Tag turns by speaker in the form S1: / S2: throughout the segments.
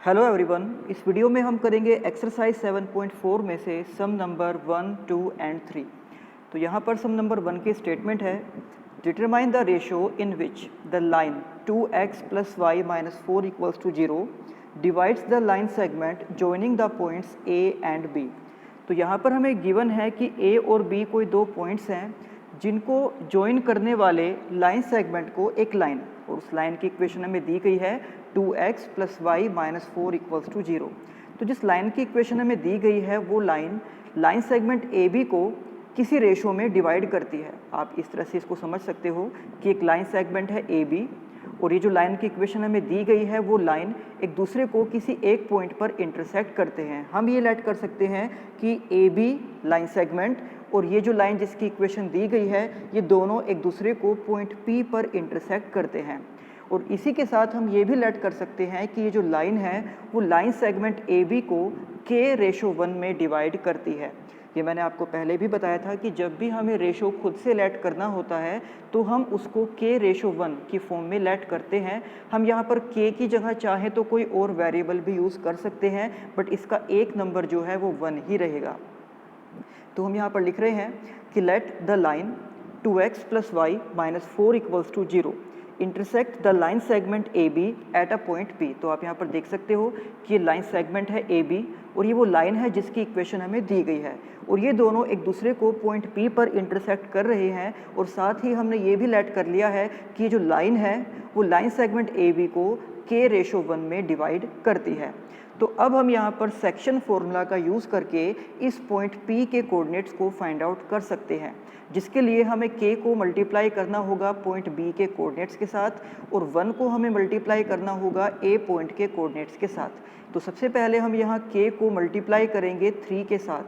S1: Hello everyone, इस video में हम करेंगे एक्सरसाइज 7.4 में से सम नंबर 1, 2 एंड 3। तो यहाँ पर सम नंबर 1 के स्टेटमेंट है, determine the ratio in which the line 2x + y - 4 = 0 divides the line segment joining the points a and b। तो यहाँ पर हमें गिवन है कि a और b कोई दो पॉइंट्स हैं जिनको ज्वाइन करने वाले लाइन सेगमेंट को एक लाइन, और उस लाइन की इक्वेशन हमें दी गई है 2x + y - 4 = 0। तो जिस लाइन की इक्वेशन हमें दी गई है वो लाइन सेगमेंट ए बी को किसी रेशो में डिवाइड करती है। आप इस तरह से इसको समझ सकते हो कि एक लाइन सेगमेंट है ए बी, और ये जो लाइन की इक्वेशन हमें दी गई है वो लाइन एक दूसरे को किसी एक पॉइंट पर इंटरसेक्ट करते हैं। हम ये लेट कर सकते हैं कि ए बी लाइन सेगमेंट और ये जो लाइन जिसकी इक्वेशन दी गई है ये दोनों एक दूसरे को पॉइंट पी पर इंटरसेक्ट करते हैं। और इसी के साथ हम ये भी लेट कर सकते हैं कि ये जो लाइन है वो लाइन सेगमेंट ए बी को k/1 में डिवाइड करती है। ये मैंने आपको पहले भी बताया था कि जब भी हमें रेशो खुद से लेट करना होता है तो हम उसको k/1 की फॉर्म में लेट करते हैं। हम यहाँ पर k की जगह चाहें तो कोई और वेरिएबल भी यूज़ कर सकते हैं, बट इसका एक नंबर जो है वो 1 ही रहेगा। तो हम यहाँ पर लिख रहे हैं कि let the line 2x + y - 4 = 0 intersect the line segment A B at a point P. तो आप यहाँ पर देख सकते हो कि ये लाइन सेगमेंट है ए बी और ये वो लाइन है जिसकी इक्वेशन हमें दी गई है, और ये दोनों एक दूसरे को पॉइंट पी पर इंटरसेक्ट कर रहे हैं। और साथ ही हमने ये भी लेट कर लिया है कि ये जो लाइन है वो लाइन सेगमेंट ए बी को k/1 में डिवाइड करती है। तो अब हम यहाँ पर सेक्शन फॉर्मूला का यूज़ करके इस पॉइंट P के कोऑर्डिनेट्स को फाइंड आउट कर सकते हैं, जिसके लिए हमें K को मल्टीप्लाई करना होगा पॉइंट B के कोऑर्डिनेट्स के साथ और 1 को हमें मल्टीप्लाई करना होगा A पॉइंट के कोऑर्डिनेट्स के साथ। तो सबसे पहले हम यहाँ K को मल्टीप्लाई करेंगे 3 के साथ,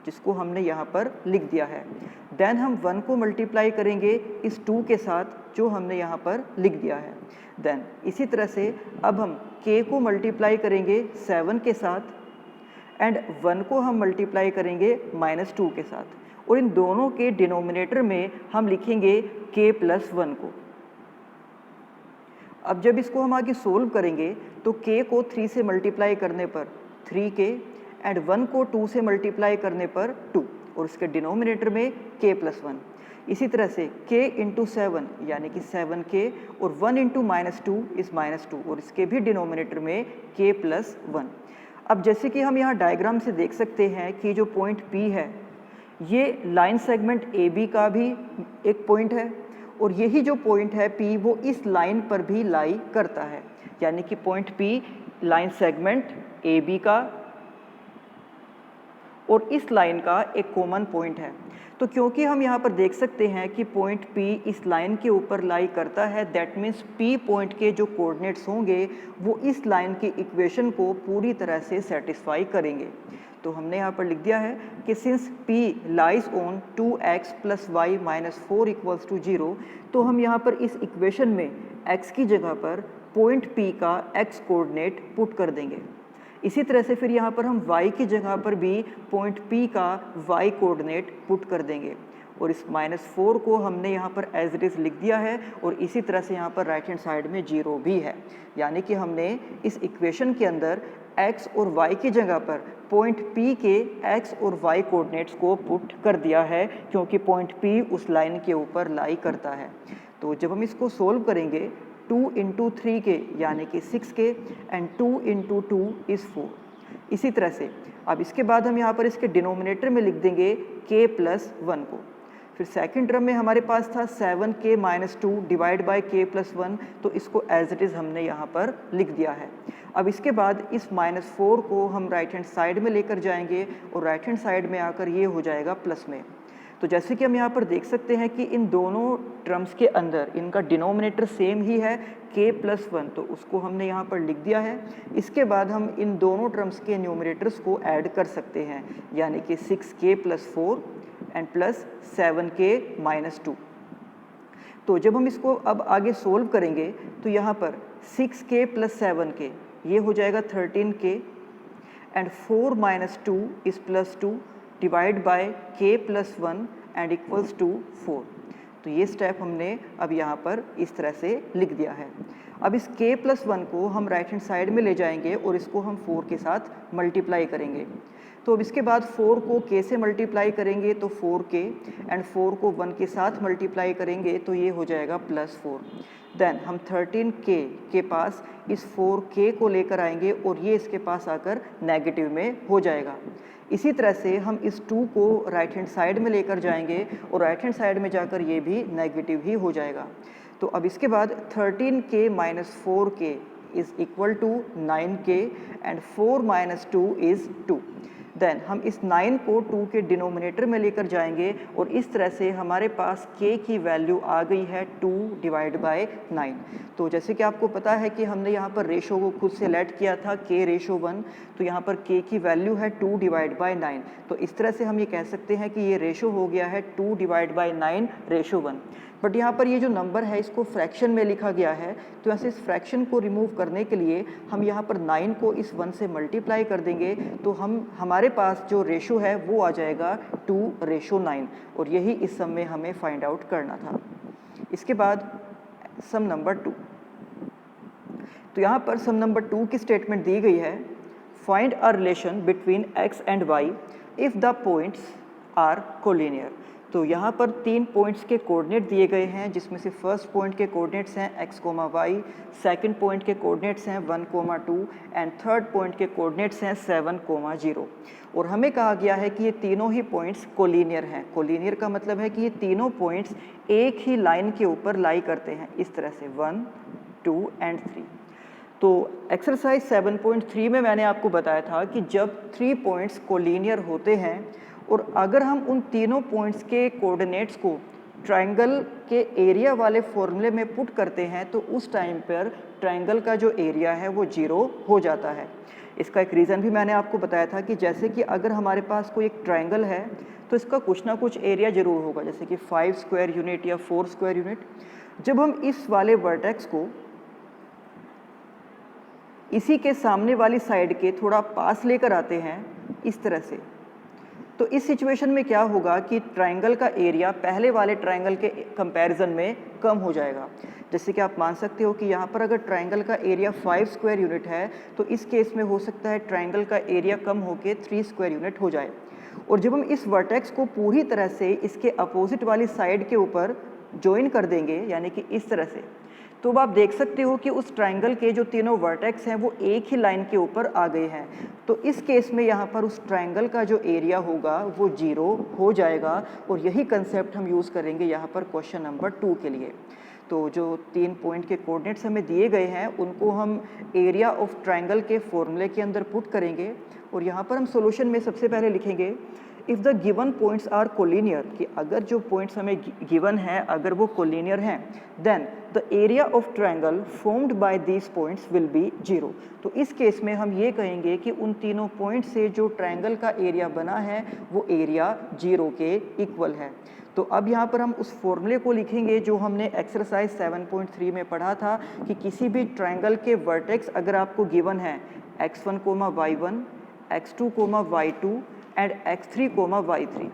S1: जिसको हमने यहाँ पर लिख दिया है। देन हम 1 को मल्टीप्लाई करेंगे इस 2 के साथ जो हमने यहाँ पर लिख दिया है। देन इसी तरह से अब हम k को मल्टीप्लाई करेंगे 7 के साथ एंड 1 को हम मल्टीप्लाई करेंगे -2 के साथ, और इन दोनों के डिनोमिनेटर में हम लिखेंगे k + 1 को। अब जब इसको हम आगे सोल्व करेंगे तो k को 3 से मल्टीप्लाई करने पर 3k एंड 1 को 2 से मल्टीप्लाई करने पर 2, और इसके डिनोमिनेटर में k + 1। इसी तरह से k × 7 यानी कि 7k और 1 × -2 इज़ -2, और इसके भी डिनोमिनेटर में k + 1। अब जैसे कि हम यहाँ डायग्राम से देख सकते हैं कि जो पॉइंट P है ये लाइन सेगमेंट AB का भी एक पॉइंट है, और यही जो पॉइंट है P वो इस लाइन पर भी लाई करता है, यानी कि point P line segment AB का और इस लाइन का एक कॉमन पॉइंट है। तो क्योंकि हम यहाँ पर देख सकते हैं कि पॉइंट P इस लाइन के ऊपर लाई करता है, दैट मीन्स P पॉइंट के जो कोऑर्डिनेट्स होंगे वो इस लाइन की इक्वेशन को पूरी तरह से सेटिस्फाई करेंगे। तो हमने यहाँ पर लिख दिया है कि since P lies on 2x + y - 4 = 0, तो हम यहाँ पर इस इक्वेशन में x की जगह पर पॉइंट P का x कोऑर्डिनेट पुट कर देंगे। इसी तरह से फिर यहाँ पर हम y की जगह पर भी पॉइंट P का y कोऑर्डिनेट पुट कर देंगे, और इस -4 को हमने यहाँ पर एज इट इज़ लिख दिया है, और इसी तरह से यहाँ पर राइट हैंड साइड में 0 भी है, यानी कि हमने इस इक्वेशन के अंदर x और y की जगह पर पॉइंट P के x और y कोऑर्डिनेट्स को पुट कर दिया है, क्योंकि पॉइंट P उस लाइन के ऊपर लाई करता है। तो जब हम इसको सोल्व करेंगे 2 × 3k यानी कि 6k एंड 2 × 2 इज़ 4। इसी तरह से अब इसके बाद हम यहाँ पर इसके डिनोमिनेटर में लिख देंगे k + 1 को। फिर सेकंड टर्म में हमारे पास था 7k - 2 डिवाइड बाय k + 1, तो इसको एज इट इज़ हमने यहाँ पर लिख दिया है। अब इसके बाद इस -4 को हम राइट हैंड साइड में लेकर जाएंगे, और राइट हैंड साइड में आकर ये हो जाएगा प्लस में। तो जैसे कि हम यहाँ पर देख सकते हैं कि इन दोनों टर्म्स के अंदर इनका डिनोमिनेटर सेम ही है k + 1, तो उसको हमने यहाँ पर लिख दिया है। इसके बाद हम इन दोनों टर्म्स के न्यूमरेटर्स को ऐड कर सकते हैं, यानी कि 6k + 4 एंड प्लस 7k - 2। तो जब हम इसको अब आगे सोल्व करेंगे तो यहाँ पर 6k + 7k ये हो जाएगा 13k and 4 - 2 is +2 divide by k + 1 and equals to 4। तो ये स्टेप हमने अब यहाँ पर इस तरह से लिख दिया है। अब इस k+1 को हम राइट हैंड साइड में ले जाएंगे और इसको हम 4 के साथ मल्टीप्लाई करेंगे। तो अब इसके बाद 4 को k से मल्टीप्लाई करेंगे तो 4k एंड 4 को 1 के साथ मल्टीप्लाई करेंगे तो ये हो जाएगा +4। देन हम 13k के पास इस 4k को लेकर आएंगे और ये इसके पास आकर नेगेटिव में हो जाएगा। इसी तरह से हम इस 2 को राइट हैंड साइड में लेकर जाएंगे और राइट हैंड साइड में जाकर ये भी नेगेटिव ही हो जाएगा। तो अब इसके बाद 13k - 4k is equal to 9k and 4 - 2 is 2। Then हम इस 9 को 2 के डिनोमिनेटर में लेकर जाएंगे और इस तरह से हमारे पास k की वैल्यू आ गई है 2/9। तो जैसे कि आपको पता है कि हमने यहाँ पर रेशो को खुद से लेट किया था k/1, तो यहाँ पर k की वैल्यू है 2/9। तो इस तरह से हम ये कह सकते हैं कि ये रेशो हो गया है 2/9/1। बट यहाँ पर ये जो नंबर है इसको फ्रैक्शन में लिखा गया है, तो ऐसे इस फ्रैक्शन को रिमूव करने के लिए हम यहाँ पर 9 को इस 1 से मल्टीप्लाई कर देंगे तो हमारे पास जो रेशो है वो आ जाएगा 2/9 और यही इस सम में हमें फाइंड आउट करना था। इसके बाद सम नंबर 2। तो यहाँ पर सम नंबर 2 की स्टेटमेंट दी गई है, find a relation between x and y if the points are collinear. तो यहाँ पर 3 पॉइंट्स के कोऑर्डिनेट दिए गए हैं, जिसमें से फर्स्ट पॉइंट के कोऑर्डिनेट्स हैं x, y, सेकंड पॉइंट के कोऑर्डिनेट्स हैं 1, 2 एंड थर्ड पॉइंट के कोऑर्डिनेट्स हैं 7, 0। और हमें कहा गया है कि ये तीनों ही पॉइंट्स कोलिनियर हैं। कोलिनियर का मतलब है कि ये तीनों पॉइंट्स एक ही लाइन के ऊपर लाई करते हैं, इस तरह से 1, 2 एंड 3। तो एक्सरसाइज 7.3 में मैंने आपको बताया था कि जब 3 पॉइंट्स कोलिनियर होते हैं और अगर हम उन तीनों पॉइंट्स के कोऑर्डिनेट्स को ट्रायंगल के एरिया वाले फॉर्मूले में पुट करते हैं तो उस टाइम पर ट्रायंगल का जो एरिया है वो 0 हो जाता है। इसका एक रीज़न भी मैंने आपको बताया था कि जैसे कि अगर हमारे पास कोई एक ट्रायंगल है तो इसका कुछ ना कुछ एरिया ज़रूर होगा, जैसे कि 5 स्क्वायर यूनिट या 4 स्क्वायर यूनिट। जब हम इस वाले वर्टेक्स को इसी के सामने वाली साइड के थोड़ा पास लेकर आते हैं इस तरह से, तो इस सिचुएशन में क्या होगा कि ट्रायंगल का एरिया पहले वाले ट्रायंगल के कंपैरिजन में कम हो जाएगा। जैसे कि आप मान सकते हो कि यहाँ पर अगर ट्रायंगल का एरिया 5 स्क्वायर यूनिट है तो इस केस में हो सकता है ट्रायंगल का एरिया कम होकर 3 स्क्वायर यूनिट हो जाए। और जब हम इस वर्टेक्स को पूरी तरह से इसके अपोजिट वाली साइड के ऊपर ज्वाइन कर देंगे, यानी कि इस तरह से, तो अब आप देख सकते हो कि उस ट्रायंगल के जो तीनों वर्टेक्स हैं वो एक ही लाइन के ऊपर आ गए हैं। तो इस केस में यहाँ पर उस ट्रायंगल का जो एरिया होगा वो 0 हो जाएगा और यही कंसेप्ट हम यूज़ करेंगे यहाँ पर क्वेश्चन नंबर 2 के लिए। तो जो 3 पॉइंट के कोऑर्डिनेट्स हमें दिए गए हैं उनको हम एरिया ऑफ ट्रायंगल के फॉर्मूले के अंदर पुट करेंगे और यहाँ पर हम सॉल्यूशन में सबसे पहले लिखेंगे if the given points are collinear, कि अगर जो पॉइंट्स हमें गिवन हैं अगर वो कोलिनियर हैं, then the area of triangle formed by these points will be 0। तो इस केस में हम ये कहेंगे कि उन तीनों पॉइंट से जो ट्रायंगल का एरिया बना है वो एरिया 0 के इक्वल है। तो अब यहाँ पर हम उस फॉर्मूले को लिखेंगे जो हमने एक्सरसाइज 7.3 में पढ़ा था कि किसी भी ट्रायंगल के वर्टेक्स अगर आपको गिवन है x1, y1, x2, y2 and x3, y3,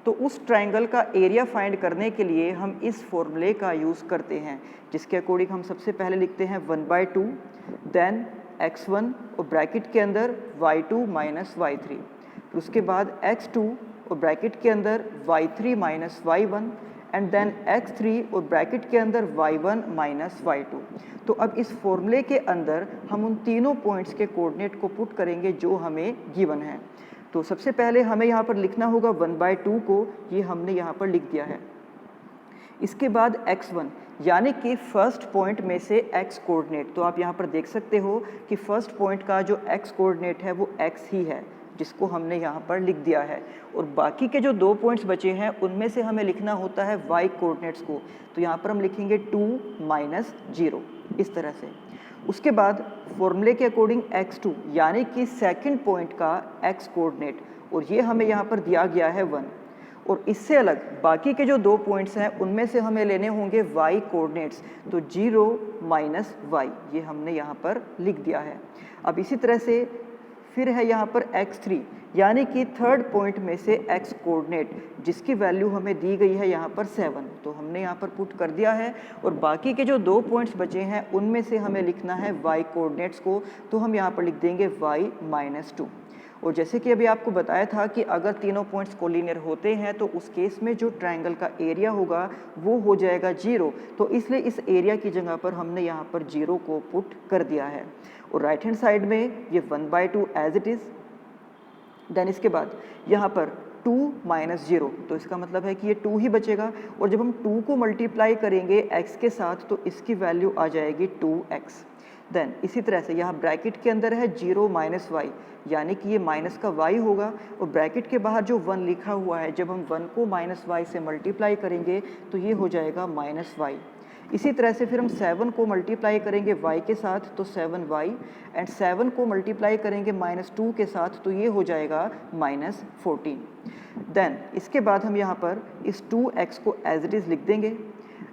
S1: तो उस ट्रायंगल का एरिया फाइंड करने के लिए हम इस फॉर्मूले का यूज़ करते हैं, जिसके अकॉर्डिंग हम सबसे पहले लिखते हैं 1/2, देन x1 और ब्रैकेट के अंदर y2 माइनस y3, फिर उसके बाद x2 और ब्रैकेट के अंदर y3 minus y1 and then x3 और ब्रैकेट के अंदर y1 माइनस y2। तो अब इस फॉर्मूले के अंदर हम उन तीनों पॉइंट्स के कोऑर्डिनेट को पुट करेंगे जो हमें गिवन है। तो सबसे पहले हमें यहाँ पर लिखना होगा 1/2 को, ये हमने यहाँ पर लिख दिया है। इसके बाद x1 यानी कि फर्स्ट पॉइंट में से x कोऑर्डिनेट, तो आप यहाँ पर देख सकते हो कि फर्स्ट पॉइंट का जो x कोऑर्डिनेट है वो x ही है, जिसको हमने यहाँ पर लिख दिया है। और बाकी के जो 2 पॉइंट्स बचे हैं उनमें से हमें लिखना होता है y कोऑर्डिनेट्स को, तो यहाँ पर हम लिखेंगे 2 - 0 इस तरह से। उसके बाद फॉर्मूले के अकॉर्डिंग x2 यानी कि सेकंड पॉइंट का x कोऑर्डिनेट, और ये हमें यहाँ पर दिया गया है 1। और इससे अलग बाकी के जो 2 पॉइंट्स हैं उनमें से हमें लेने होंगे y कोऑर्डिनेट्स, तो 0 - y ये हमने यहाँ पर लिख दिया है। अब इसी तरह से फिर है यहाँ पर x3 यानी कि थर्ड पॉइंट में से x कोऑर्डिनेट जिसकी वैल्यू हमें दी गई है यहाँ पर 7, तो हमने यहाँ पर पुट कर दिया है। और बाकी के जो 2 पॉइंट्स बचे हैं उनमें से हमें लिखना है y कोऑर्डिनेट्स को, तो हम यहाँ पर लिख देंगे y-2। और जैसे कि अभी आपको बताया था कि अगर तीनों पॉइंट्स कोलिनियर होते हैं तो उस केस में जो ट्रायंगल का एरिया होगा वो हो जाएगा 0, तो इसलिए इस एरिया की जगह पर हमने यहाँ पर 0 को पुट कर दिया है। और राइट हैंड साइड में ये 1/2 एज इट इज़। देन इसके बाद यहाँ पर 2 - 0, तो इसका मतलब है कि ये 2 ही बचेगा। और जब हम 2 को मल्टीप्लाई करेंगे x के साथ तो इसकी वैल्यू आ जाएगी 2x। देन इसी तरह से यहाँ ब्रैकेट के अंदर है 0 - y यानी कि ये माइनस का y होगा। और ब्रैकेट के बाहर जो 1 लिखा हुआ है जब हम 1 को -y से मल्टीप्लाई करेंगे तो ये हो जाएगा -y। इसी तरह से फिर हम 7 को मल्टीप्लाई करेंगे y के साथ तो 7y, एंड 7 को मल्टीप्लाई करेंगे -2 के साथ तो ये हो जाएगा -14। देन इसके बाद हम यहाँ पर इस 2x को एज इट इज़ लिख देंगे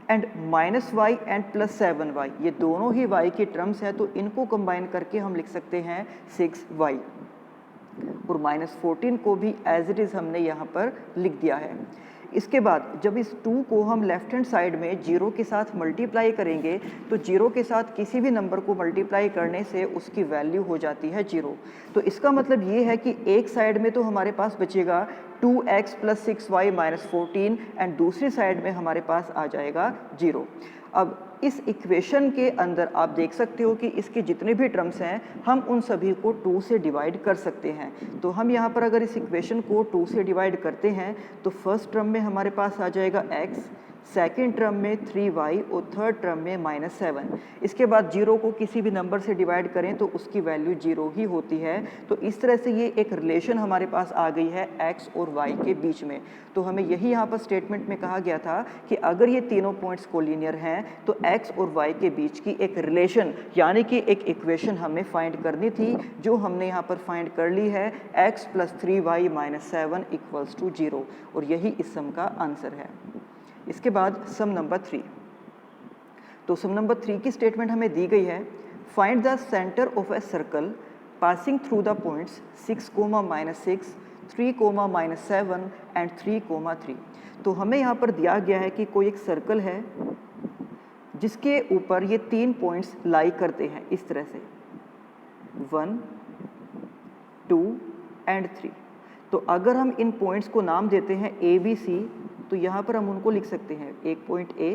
S1: एंड -y एंड +7y ये दोनों ही y की टर्म्स है तो इनको कंबाइन करके हम लिख सकते हैं 6y। और -14 को भी एज इट इज़ हमने यहाँ पर लिख दिया है। इसके बाद जब इस 2 को हम लेफ्ट हैंड साइड में 0 के साथ मल्टीप्लाई करेंगे तो 0 के साथ किसी भी नंबर को मल्टीप्लाई करने से उसकी वैल्यू हो जाती है 0। तो इसका मतलब ये है कि एक साइड में तो हमारे पास बचेगा 2x + 6y - 14 एंड दूसरी साइड में हमारे पास आ जाएगा 0। अब इस इक्वेशन के अंदर आप देख सकते हो कि इसके जितने भी टर्म्स हैं हम उन सभी को 2 से डिवाइड कर सकते हैं। तो हम यहाँ पर अगर इस इक्वेशन को 2 से डिवाइड करते हैं तो फर्स्ट टर्म में हमारे पास आ जाएगा x, सेकेंड टर्म में 3y और थर्ड टर्म में -7। इसके बाद 0 को किसी भी नंबर से डिवाइड करें तो उसकी वैल्यू 0 ही होती है। तो इस तरह से ये एक रिलेशन हमारे पास आ गई है x और y के बीच में। तो हमें यही यहाँ पर स्टेटमेंट में कहा गया था कि अगर ये तीनों पॉइंट्स कोलिनियर हैं तो x और y के बीच की एक रिलेशन यानी कि एक इक्वेशन हमें फाइंड करनी थी, जो हमने यहाँ पर फाइंड कर ली है x + 3y - 7 = 0। और यही इस सम का आंसर है। इसके बाद सम नंबर 3। तो सम नंबर 3 की स्टेटमेंट हमें दी गई है, find the centre of a circle passing through the points 6, -6, 3, -7 and 3, 3। तो हमें यहाँ पर दिया गया है कि कोई एक सर्कल है जिसके ऊपर ये 3 पॉइंट्स लाई करते हैं इस तरह से 1, 2 एंड 3। तो अगर हम इन पॉइंट्स को नाम देते हैं A, B, C तो यहाँ पर हम उनको लिख सकते हैं, एक पॉइंट A,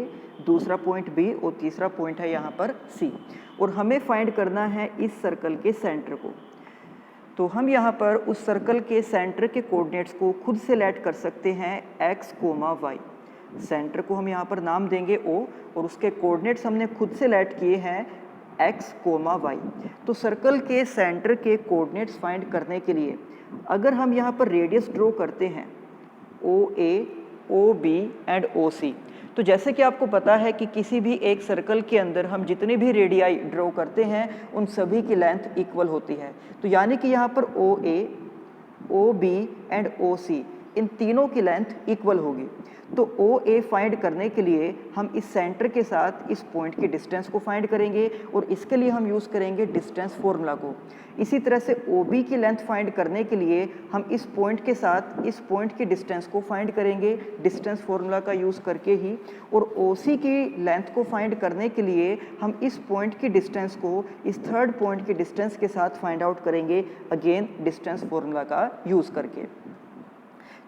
S1: दूसरा पॉइंट B और तीसरा पॉइंट है यहाँ पर C। और हमें फाइंड करना है इस सर्कल के सेंटर को। तो हम यहाँ पर उस सर्कल के सेंटर के कोऑर्डिनेट्स को खुद से लेट कर सकते हैं x, y। सेंटर को हम यहाँ पर नाम देंगे O और उसके कोऑर्डिनेट्स हमने खुद से लेट किए हैं x, y। तो सर्कल के सेंटर के कोऑर्डिनेट्स फाइंड करने के लिए अगर हम यहाँ पर रेडियस ड्रॉ करते हैं OA, OB एंड OC, तो जैसे कि आपको पता है कि किसी भी एक सर्कल के अंदर हम जितने भी रेडियाई ड्रॉ करते हैं उन सभी की लेंथ इक्वल होती है। तो यानी कि यहाँ पर OA, OB एंड OC इन तीनों की लेंथ इक्वल होगी। तो OA फाइंड करने के लिए हम इस सेंटर के साथ इस पॉइंट की डिस्टेंस को फाइंड करेंगे और इसके लिए हम यूज़ करेंगे डिस्टेंस फॉर्मूला को। इसी तरह से OB की लेंथ फाइंड करने के लिए हम इस पॉइंट के साथ इस पॉइंट की डिस्टेंस को फाइंड करेंगे डिस्टेंस फॉर्मूला का यूज़ करके ही। और OC की लेंथ को फाइंड करने के लिए हम इस पॉइंट की डिस्टेंस को इस थर्ड पॉइंट की डिस्टेंस के साथ फाइंड आउट करेंगे अगेन डिस्टेंस फॉर्मूला का यूज़ करके।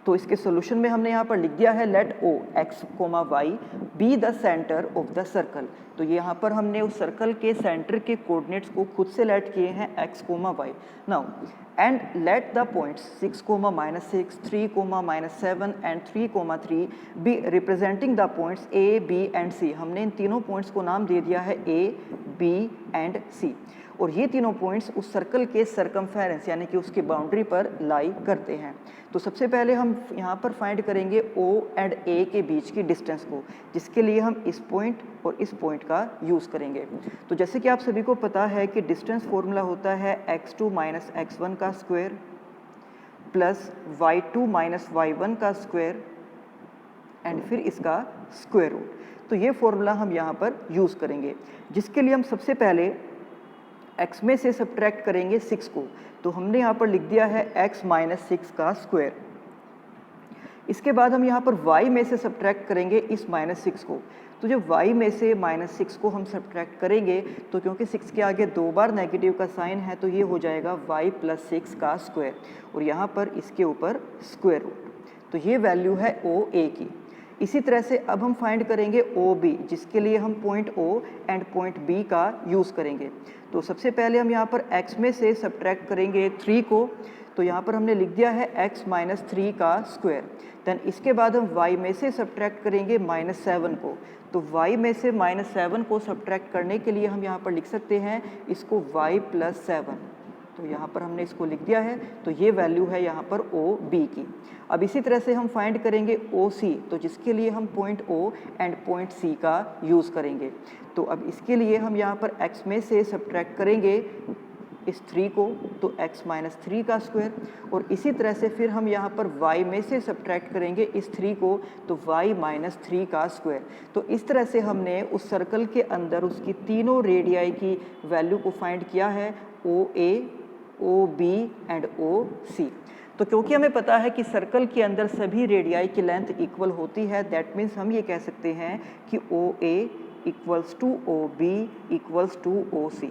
S1: तो इसके सोल्यूशन में हमने यहाँ पर लिख दिया है let O x, y be the centre of the circle. तो ये यहाँ पर हमने उस सर्कल के सेंटर के कोऑर्डिनेट्स को खुद से लेट किए हैं x, y। Now and let the points 6, -6, 3, -7 and 3, 3 be representing the points A, B and C। हमने इन तीनों पॉइंट्स को नाम दे दिया है A, B एंड C। और ये तीनों पॉइंट्स उस सर्कल के सरकमफेरेंस यानी कि उसकी बाउंड्री पर लाई करते हैं। तो सबसे पहले हम यहाँ पर फाइंड करेंगे O एंड A के बीच की डिस्टेंस को, जिसके लिए हम इस पॉइंट और इस पॉइंट का यूज़ करेंगे। तो जैसे कि आप सभी को पता है कि डिस्टेंस फॉर्मूला होता है x2 - x1 का स्क्वायर प्लस y2 - y1 का स्क्वायर एंड फिर इसका स्क्वायर रूट। तो ये फॉर्मूला हम यहाँ पर यूज़ करेंगे, जिसके लिए हम सबसे पहले x में से सब्ट्रैक्ट करेंगे 6 को, तो हमने यहाँ पर लिख दिया है x माइनस 6 का स्क्वायर। इसके बाद हम यहाँ पर y में से सब्ट्रैक्ट करेंगे इस -6 को, तो जब y में से -6 को हम सब्ट्रैक्ट करेंगे तो क्योंकि 6 के आगे 2 बार नेगेटिव का साइन है तो ये हो जाएगा y प्लस 6 का स्क्वायर, और यहाँ पर इसके ऊपर स्क्वायर रूट, तो ये वैल्यू है OA की। इसी तरह से अब हम फाइंड करेंगे OB, जिसके लिए हम point O and point B का यूज़ करेंगे। तो सबसे पहले हम यहाँ पर x में से सब्ट्रैक्ट करेंगे 3 को, तो यहाँ पर हमने लिख दिया है x माइनस 3 का स्क्वायर। देन इसके बाद हम y में से सब्ट्रैक्ट करेंगे -7 को, तो y में से -7 को सब्ट्रैक्ट करने के लिए हम यहाँ पर लिख सकते हैं इसको y प्लस 7, तो यहाँ पर हमने इसको लिख दिया है, तो ये वैल्यू है यहाँ पर OB की। अब इसी तरह से हम फाइंड करेंगे OC, तो जिसके लिए हम point O and point C का यूज़ करेंगे। तो अब इसके लिए हम यहाँ पर x में से सब्ट्रैक्ट करेंगे इस 3 को, तो x माइनस 3 का स्क्वायर, और इसी तरह से फिर हम यहाँ पर y में से सब्ट्रैक्ट करेंगे इस 3 को, तो y माइनस 3 का स्क्वायर। तो इस तरह से हमने उस सर्कल के अंदर उसकी तीनों रेडियाई की वैल्यू को फाइंड किया है, OA, OB एंड OC। तो क्योंकि हमें पता है कि सर्कल के अंदर सभी रेडियाई की लेंथ इक्वल होती है, दैट मीन्स हम ये कह सकते हैं कि OA equals to OB equals to OC।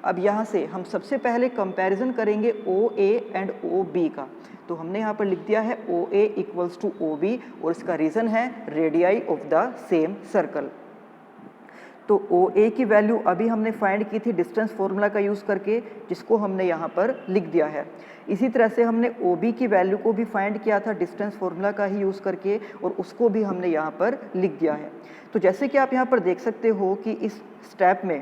S1: अब यहाँ से हम सबसे पहले कंपैरिजन करेंगे OA एंड OB का, तो हमने यहाँ पर लिख दिया है OA इक्वल्स टू OB, और इसका रीज़न है radii of the same circle. तो OA की वैल्यू अभी हमने फाइंड की थी डिस्टेंस फॉर्मूला का यूज़ करके, जिसको हमने यहाँ पर लिख दिया है। इसी तरह से हमने OB की वैल्यू को भी फाइंड किया था डिस्टेंस फॉर्मूला का ही यूज़ करके, और उसको भी हमने यहाँ पर लिख दिया है। तो जैसे कि आप यहाँ पर देख सकते हो कि इस स्टेप में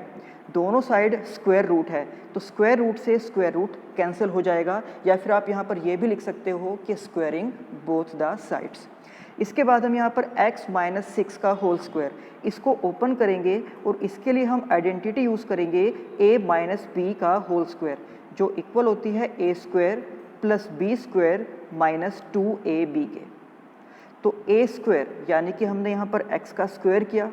S1: दोनों साइड स्क्वायर रूट है, तो स्क्वायर रूट से स्क्वायर रूट कैंसिल हो जाएगा, या फिर आप यहाँ पर ये भी लिख सकते हो कि स्क्वायरिंग बोथ द साइड्स। इसके बाद हम यहाँ पर x माइनस 6 का होल स्क्वायर, इसको ओपन करेंगे और इसके लिए हम आइडेंटिटी यूज़ करेंगे a माइनस बी का होल स्क्वायर, जो इक्वल होती है a square plus b square minus 2ab के। तो a स्क्वायर यानी कि हमने यहाँ पर x का स्क्वायर किया,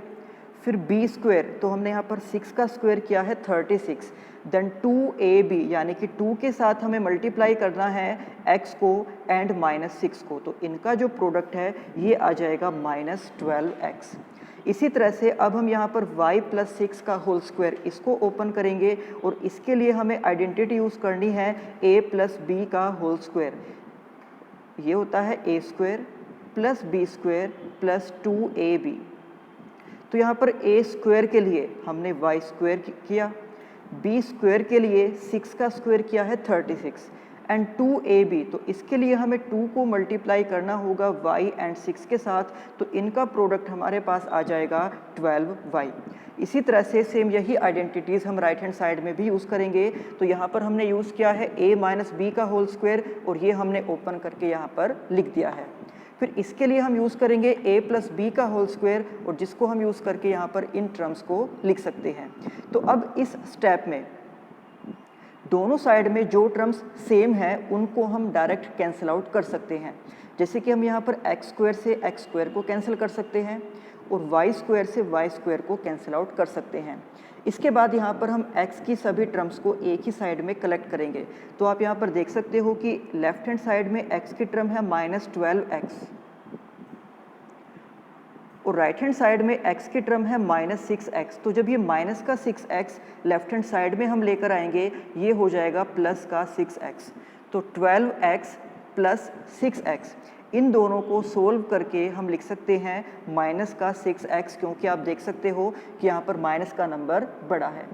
S1: फिर b स्क्वायर तो हमने यहाँ पर 6 का स्क्वायर किया है 36, देन 2ab यानी कि 2 के साथ हमें मल्टीप्लाई करना है x को एंड -6 को, तो इनका जो प्रोडक्ट है ये आ जाएगा -12x। इसी तरह से अब हम यहाँ पर y प्लस 6 का होल स्क्वायर इसको ओपन करेंगे, और इसके लिए हमें आइडेंटिटी यूज़ करनी है a प्लस बी का होल स्क्वायर, ये होता है a square plus b square plus 2ab। तो यहाँ पर a स्क्वायर के लिए हमने y स्क्वायर किया, b स्क्वायर के लिए 6 का स्क्वायर किया है 36 एंड 2ab, तो इसके लिए हमें 2 को मल्टीप्लाई करना होगा y एंड 6 के साथ, तो इनका प्रोडक्ट हमारे पास आ जाएगा 12y। इसी तरह से सेम यही आइडेंटिटीज़ हम राइट हैंड साइड में भी यूज़ करेंगे। तो यहाँ पर हमने यूज़ किया है a माइनस बी का होल स्क्वायर, और ये हमने ओपन करके यहाँ पर लिख दिया है। फिर इसके लिए हम यूज़ करेंगे a प्लस बी का होल स्क्वायर, और जिसको हम यूज़ करके यहाँ पर इन टर्म्स को लिख सकते हैं। तो अब इस स्टेप में दोनों साइड में जो टर्म्स सेम है उनको हम डायरेक्ट कैंसिल आउट कर सकते हैं। जैसे कि हम यहाँ पर x स्क्वायर से x स्क्वायर को कैंसिल कर सकते हैं, और y स्क्वायर से y स्क्वायर को कैंसिल आउट कर सकते हैं। इसके बाद यहाँ पर हम x की सभी टर्म्स को एक ही साइड में कलेक्ट करेंगे। तो आप यहाँ पर देख सकते हो कि लेफ्ट हैंड साइड में x की टर्म है -12x, और राइट हैंड साइड में x की टर्म है -6x। तो जब ये माइनस का 6x लेफ्ट हैंड साइड में हम लेकर आएंगे, ये हो जाएगा प्लस का 6x। तो 12x प्लस 6x, इन दोनों को सोल्व करके हम लिख सकते हैं माइनस का 6x, क्योंकि आप देख सकते हो कि यहाँ पर माइनस का नंबर बड़ा है।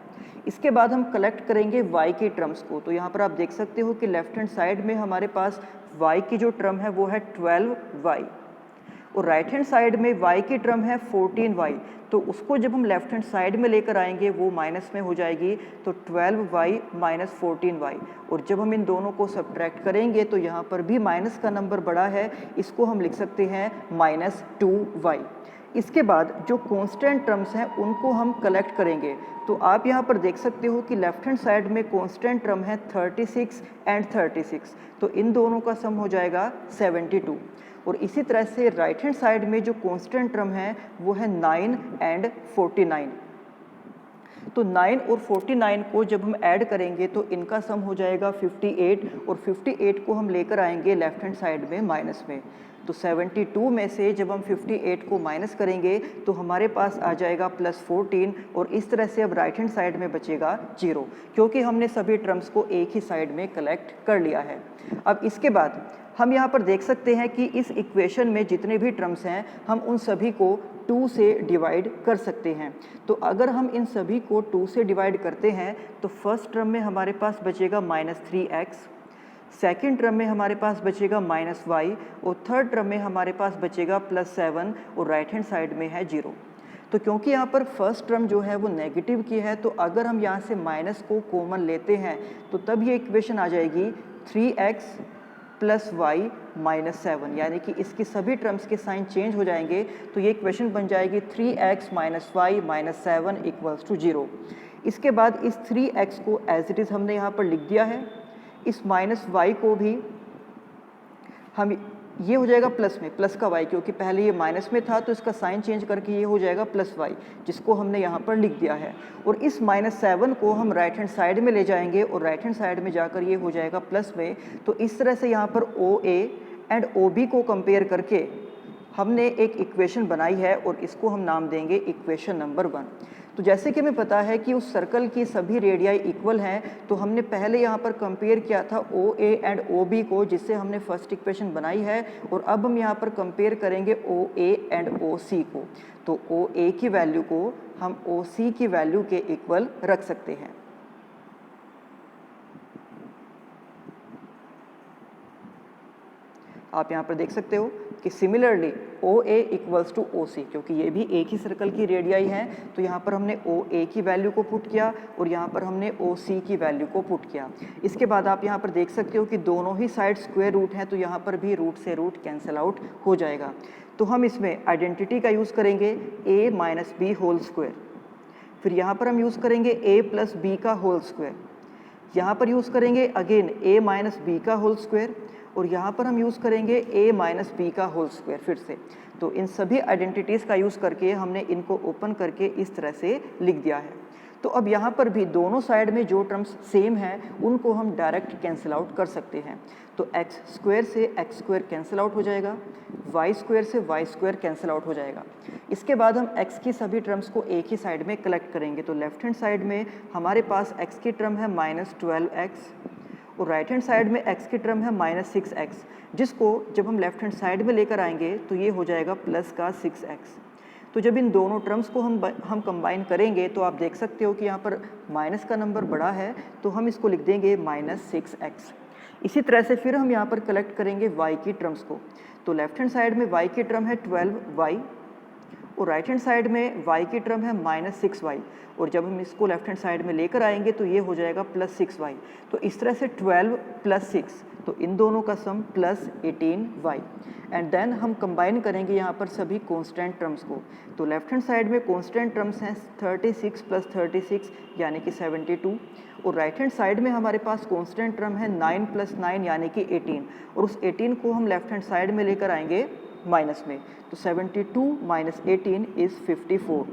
S1: इसके बाद हम कलेक्ट करेंगे y की टर्म्स को। तो यहाँ पर आप देख सकते हो कि लेफ्ट हैंड साइड में हमारे पास y की जो टर्म है वो है 12y, और राइट हैंड साइड में y की टर्म है 14y। तो उसको जब हम लेफ्ट हैंड साइड में लेकर आएंगे वो माइनस में हो जाएगी, तो 12y माइनस 14y, और जब हम इन दोनों को सब्ट्रैक्ट करेंगे तो यहाँ पर भी माइनस का नंबर बड़ा है, इसको हम लिख सकते हैं -2y। इसके बाद जो कांस्टेंट टर्म्स हैं उनको हम कलेक्ट करेंगे। तो आप यहाँ पर देख सकते हो कि लेफ्ट हैंड साइड में कांस्टेंट टर्म है 36 एंड 36, तो इन दोनों का सम हो जाएगा 72। और इसी तरह से राइट हैंड साइड में जो कांस्टेंट टर्म है वो है 9 एंड 49। तो 9 और 49 को जब हम ऐड करेंगे तो इनका सम हो जाएगा 58 और 58 को हम लेकर आएंगे लेफ्ट हैंड साइड में माइनस में। तो 72 में से जब हम 58 को माइनस करेंगे तो हमारे पास आ जाएगा +14 और इस तरह से अब राइट हैंड साइड में बचेगा 0, क्योंकि हमने सभी टर्म्स को एक ही साइड में कलेक्ट कर लिया है। अब इसके बाद हम यहाँ पर देख सकते हैं कि इस इक्वेशन में जितने भी टर्म्स हैं हम उन सभी को 2 से डिवाइड कर सकते हैं। तो अगर हम इन सभी को 2 से डिवाइड करते हैं तो फर्स्ट टर्म में हमारे पास बचेगा -3x, सेकेंड टर्म में हमारे पास बचेगा -y और थर्ड टर्म में हमारे पास बचेगा +7 और राइट हैंड साइड में है 0। तो क्योंकि यहाँ पर फर्स्ट टर्म जो है वो नेगेटिव की है, तो अगर हम यहाँ से माइनस को कॉमन लेते हैं तो तब ये इक्वेशन आ जाएगी 3x + y - 7, यानी कि इसकी सभी टर्म्स के साइन चेंज हो जाएंगे तो ये इक्वेशन बन जाएगी 3x - y - 7 = 0। इसके बाद इस 3x को एज इट इज़ हमने यहाँ पर लिख दिया है, इस -y को भी हम ये हो जाएगा प्लस में, प्लस का y, क्योंकि पहले ये माइनस में था तो इसका साइन चेंज करके ये हो जाएगा +y, जिसको हमने यहाँ पर लिख दिया है। और इस -7 को हम राइट हैंड साइड में ले जाएंगे और राइट हैंड साइड में जाकर ये हो जाएगा प्लस में। तो इस तरह से यहाँ पर OA एंड OB को कंपेयर करके हमने एक इक्वेशन बनाई है और इसको हम नाम देंगे इक्वेशन नंबर 1। तो जैसे कि हमें पता है कि उस सर्कल की सभी रेडियाई इक्वल हैं, तो हमने पहले यहाँ पर कंपेयर किया था OA एंड OB को, जिससे हमने फर्स्ट इक्वेशन बनाई है, और अब हम यहाँ पर कंपेयर करेंगे OA एंड OC को। तो OA की वैल्यू को हम OC की वैल्यू के इक्वल रख सकते हैं। आप यहाँ पर देख सकते हो कि सिमिलरली OA = OC, क्योंकि ये भी एक ही सर्कल की रेडियाई है, तो यहाँ पर हमने OA की वैल्यू को पुट किया और यहाँ पर हमने OC की वैल्यू को पुट किया। इसके बाद आप यहाँ पर देख सकते हो कि दोनों ही साइड स्क्वायर रूट हैं, तो यहाँ पर भी रूट से रूट कैंसिल आउट हो जाएगा। तो हम इसमें आइडेंटिटी का यूज़ करेंगे a - b होल स्क्वायर, फिर यहाँ पर हम यूज़ करेंगे a + b का होल स्क्वायर, यहाँ पर यूज़ करेंगे अगेन a - b का होल स्क्वायर, और यहाँ पर हम यूज़ करेंगे a - b का होल स्क्वायर फिर से। तो इन सभी आइडेंटिटीज़ का यूज़ करके हमने इनको ओपन करके इस तरह से लिख दिया है। तो अब यहाँ पर भी दोनों साइड में जो टर्म्स सेम हैं उनको हम डायरेक्ट कैंसिल आउट कर सकते हैं। तो x² से x² कैंसिल आउट हो जाएगा, y² से y² कैंसिल आउट हो जाएगा। इसके बाद हम x की सभी टर्म्स को एक ही साइड में कलेक्ट करेंगे। तो लेफ्ट हैंड साइड में हमारे पास x की टर्म है -12x और राइट हैंड साइड में x की टर्म है -6x, जिसको जब हम लेफ्ट हैंड साइड में लेकर आएंगे तो ये हो जाएगा प्लस का 6x। तो जब इन दोनों टर्म्स को हम कंबाइन करेंगे तो आप देख सकते हो कि यहाँ पर माइनस का नंबर बड़ा है, तो हम इसको लिख देंगे -6x। इसी तरह से फिर हम यहाँ पर कलेक्ट करेंगे y की टर्म्स को। तो लेफ्ट हैंड साइड में y की टर्म है 12y और राइट हैंड साइड में y की टर्म है -6y, और जब हम इसको लेफ्ट हैंड साइड में लेकर आएंगे तो ये हो जाएगा +6y। तो इस तरह से 12 + 6, तो इन दोनों का सम +18y। एंड देन हम कंबाइन करेंगे यहाँ पर सभी कांस्टेंट टर्म्स को। तो लेफ्ट हैंड साइड में कांस्टेंट टर्म्स हैं 36 + 36 यानी कि 72, और राइट हैंड साइड में हमारे पास कांस्टेंट टर्म है 9 + 9 यानी कि 18, और उस 18 को हम लेफ्ट हैंड साइड में लेकर आएंगे माइनस में। तो 72 - 18 = 54।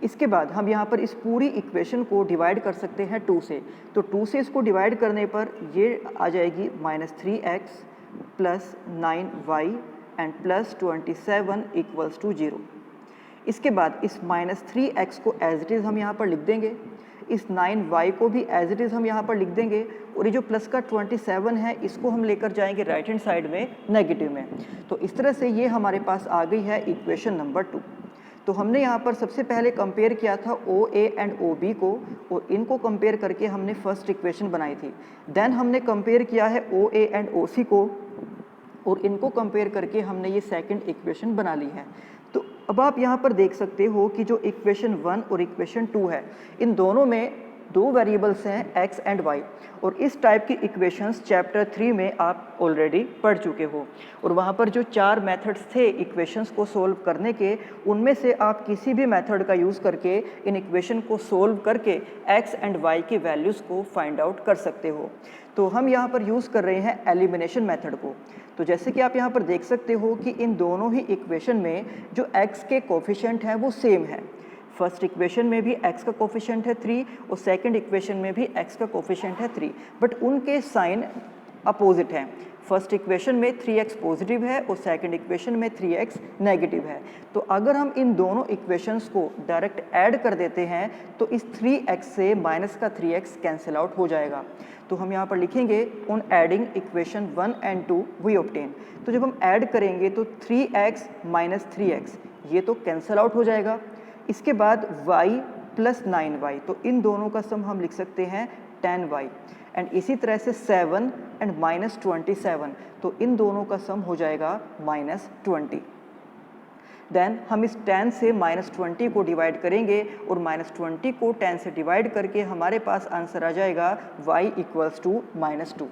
S1: इसके बाद हम यहाँ पर इस पूरी इक्वेशन को डिवाइड कर सकते हैं 2 से। तो 2 से इसको डिवाइड करने पर ये आ जाएगी -3x + 9y एंड +27 = 0। इसके बाद इस -3x को एज इट इज़ हम यहाँ पर लिख देंगे, इस 9y को भी एज इट इज़ हम यहाँ पर लिख देंगे, और ये जो प्लस का 27 है इसको हम लेकर जाएंगे राइट हैंड साइड में नेगेटिव में। तो इस तरह से ये हमारे पास आ गई है इक्वेशन नंबर 2। तो हमने यहाँ पर सबसे पहले कंपेयर किया था OA एंड OB को, और इनको कंपेयर करके हमने फर्स्ट इक्वेशन बनाई थी। देन हमने कंपेयर किया है OA एंड OC को, और इनको कंपेयर करके हमने ये सेकंड इक्वेशन बना ली है। तो अब आप यहाँ पर देख सकते हो कि जो इक्वेशन 1 और इक्वेशन 2 है, इन दोनों में 2 वेरिएबल्स हैं x एंड y, और इस टाइप की इक्वेशंस चैप्टर 3 में आप ऑलरेडी पढ़ चुके हो, और वहाँ पर जो 4 मेथड्स थे इक्वेशंस को सोल्व करने के, उनमें से आप किसी भी मेथड का यूज़ करके इन इक्वेशन को सोल्व करके x एंड y की वैल्यूज़ को फाइंड आउट कर सकते हो। तो हम यहाँ पर यूज़ कर रहे हैं एलिमिनेशन मेथड को। तो जैसे कि आप यहाँ पर देख सकते हो कि इन दोनों ही इक्वेशन में जो x के कोफिशिएंट हैं वो सेम है, फर्स्ट इक्वेशन में भी x का कोफिशिएंट है 3 और सेकंड इक्वेशन में भी x का कोफिशिएंट है 3, बट उनके साइन अपोजिट हैं। फर्स्ट इक्वेशन में 3x पॉजिटिव है और सेकंड इक्वेशन में 3x नेगेटिव है। तो अगर हम इन दोनों इक्वेशंस को डायरेक्ट ऐड कर देते हैं तो इस 3x से माइनस का 3x कैंसिल आउट हो जाएगा। तो हम यहाँ पर लिखेंगे on adding equation 1 and 2 we obtain. तो जब हम ऐड करेंगे तो 3x माइनस 3x ये तो कैंसिल आउट हो जाएगा। इसके बाद y प्लस 9y, तो इन दोनों का सम हम लिख सकते हैं 10y। एंड इसी तरह से 7 एंड माइनस 27, तो इन दोनों का सम हो जाएगा माइनस 20। देन हम इस 10 से माइनस 20 को डिवाइड करेंगे और माइनस 20 को 10 से डिवाइड करके हमारे पास आंसर आ जाएगा y इक्वल्स टू माइनस 2।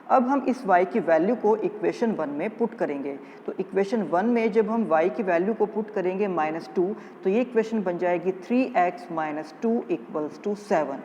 S1: अब हम इस y की वैल्यू को इक्वेशन 1 में पुट करेंगे। तो इक्वेशन 1 में जब हम y की वैल्यू को पुट करेंगे माइनस 2, तो ये इक्वेशन बन जाएगी 3x माइनस 2 इक्वल्स टू 7,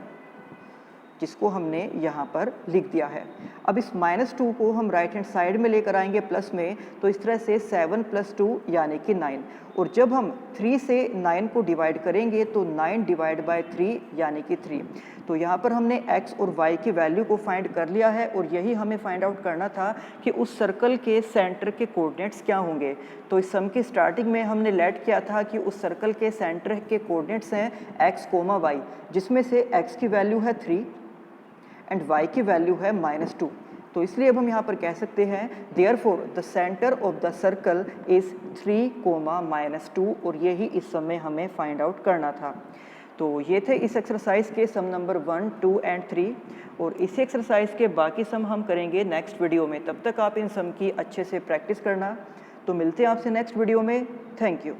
S1: जिसको हमने यहाँ पर लिख दिया है। अब इस माइनस 2 को हम राइट हैंड साइड में लेकर आएंगे प्लस में, तो इस तरह से 7 प्लस 2 यानी कि 9, और जब हम 3 से 9 को डिवाइड करेंगे तो 9 डिवाइड बाय 3 यानी कि 3। तो यहाँ पर हमने x और y की वैल्यू को फाइंड कर लिया है और यही हमें फाइंड आउट करना था कि उस सर्कल के सेंटर के कोऑर्डिनेट्स क्या होंगे। तो इस सम की स्टार्टिंग में हमने लेट किया था कि उस सर्कल के सेंटर के कोऑर्डिनेट्स हैं x, y, जिसमें से x की वैल्यू है 3 एंड y की वैल्यू है माइनस 2। तो इसलिए अब हम यहाँ पर कह सकते हैं therefore the centre of the circle is 3, -2, और यही इस सम में हमें फाइंड आउट करना था। तो ये थे इस एक्सरसाइज के सम नंबर 1, 2 एंड 3, और इसी एक्सरसाइज के बाकी सम हम करेंगे नेक्स्ट वीडियो में। तब तक आप इन सम की अच्छे से प्रैक्टिस करना। तो मिलते हैं आपसे नेक्स्ट वीडियो में। Thank you.